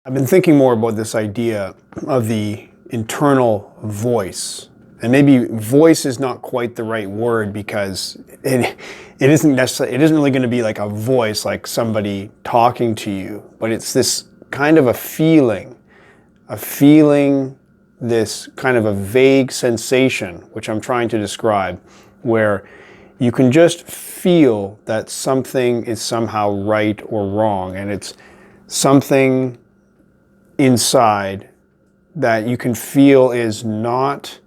I've been thinking more about this idea of the internal voice. And maybe voice is not quite the right word because it isn't necessarily, it isn't really going to be like a voice, like somebody talking to you, but it's this kind of a feeling, this kind of a vague sensation, which I'm trying to describe, where you can just feel that something is somehow right or wrong. And it's something inside that you can feel is not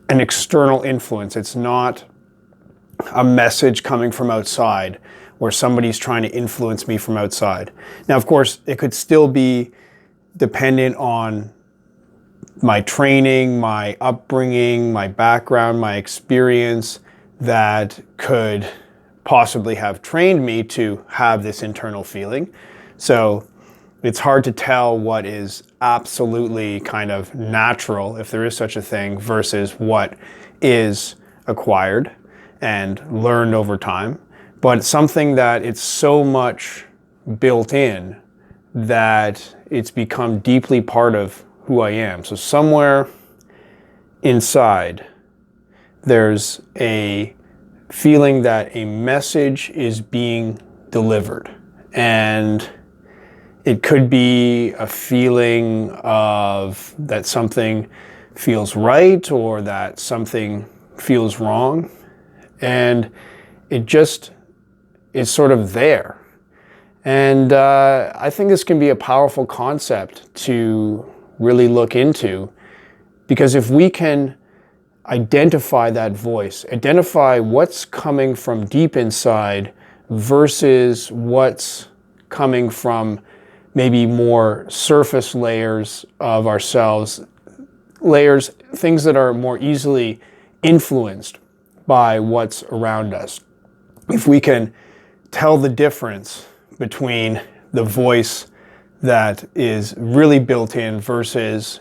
an external influence. It's not a message coming from outside where somebody's trying to influence me from outside. Now, of course, it could still be dependent on my training, my upbringing, my background, my experience that could possibly have trained me to have this internal feeling. So it's hard to tell what is absolutely kind of natural, if there is such a thing, versus what is acquired and learned over time. But it's something that it's so much built in that it's become deeply part of who I am. So somewhere inside, there's a feeling that a message is being delivered. And it could be a feeling of that something feels right or that something feels wrong. And it just is sort of there. And I think this can be a powerful concept to really look into, because if we can identify that voice, identify what's coming from deep inside versus what's coming from maybe more surface layers of ourselves, things that are more easily influenced by what's around us. If we can tell the difference between the voice that is really built in versus,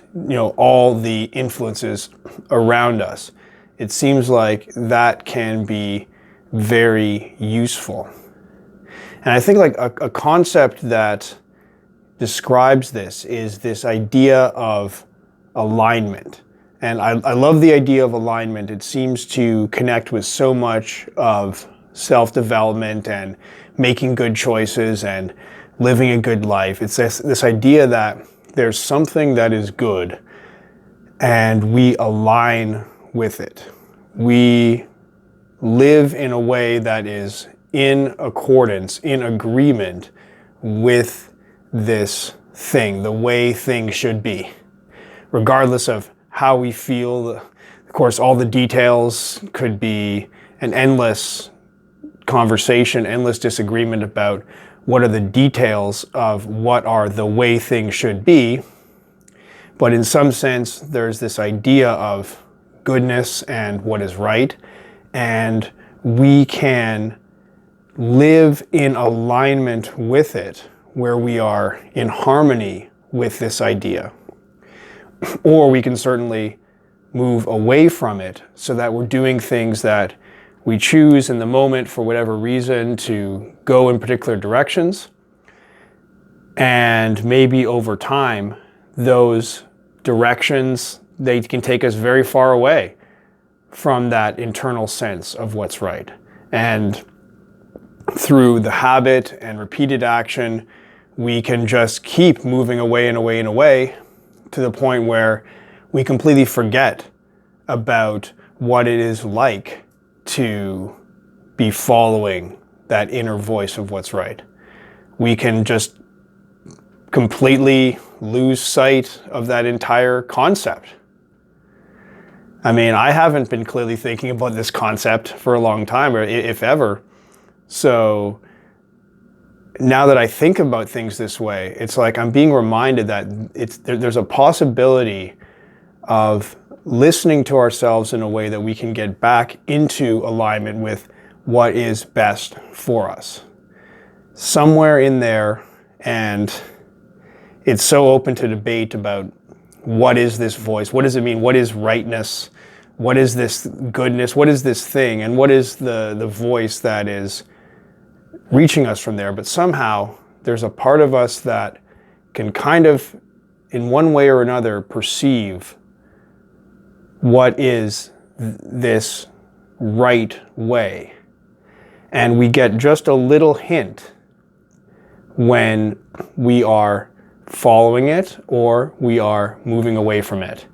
all the influences around us, it seems like that can be very useful. And I think like a concept that describes this is this idea of alignment. And I love the idea of alignment. It seems to connect with so much of self-development and making good choices and living a good life. It's this idea that there's something that is good and we align with it. We live in a way that is in accordance, in agreement with this thing, the way things should be, regardless of how we feel. Of course, all the details could be an endless conversation, endless disagreement about what are the details of what are the way things should be. But in some sense, there's this idea of goodness and what is right, and we can live in alignment with it, where we are in harmony with this idea. Or we can certainly move away from it so that we're doing things that we choose in the moment for whatever reason to go in particular directions. And maybe over time, those directions, they can take us very far away from that internal sense of what's right. And through the habit and repeated action, we can just keep moving away and away and away to the point where we completely forget about what it is like to be following that inner voice of what's right. We can just completely lose sight of that entire concept. I mean, I haven't been clearly thinking about this concept for a long time, or if ever. So now that I think about things this way, it's like I'm being reminded that there's a possibility of listening to ourselves in a way that we can get back into alignment with what is best for us. Somewhere in there, and it's so open to debate about what is this voice, what does it mean, what is rightness, what is this goodness, what is this thing, and what is the voice that is reaching us from there. But somehow there's a part of us that can kind of, in one way or another, perceive what is this right way. And we get just a little hint when we are following it or we are moving away from it.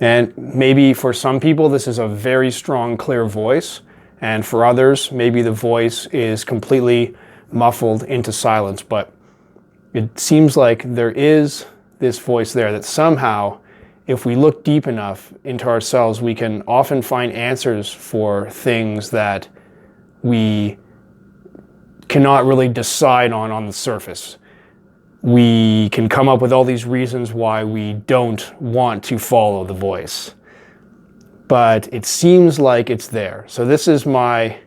And maybe for some people this is a very strong, clear voice, and for others maybe the voice is completely muffled into silence. But it seems like there is this voice there that somehow, if we look deep enough into ourselves, we can often find answers for things that we cannot really decide on the surface. We can come up with all these reasons why we don't want to follow the voice, but it seems like it's there. So this is my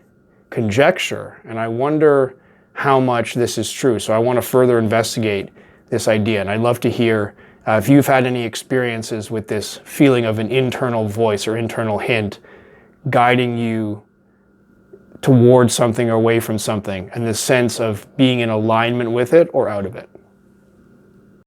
conjecture, and I wonder how much this is true. So I want to further investigate this idea, and I'd love to hear if you've had any experiences with this feeling of an internal voice or internal hint guiding you towards something or away from something, and the sense of being in alignment with it or out of it.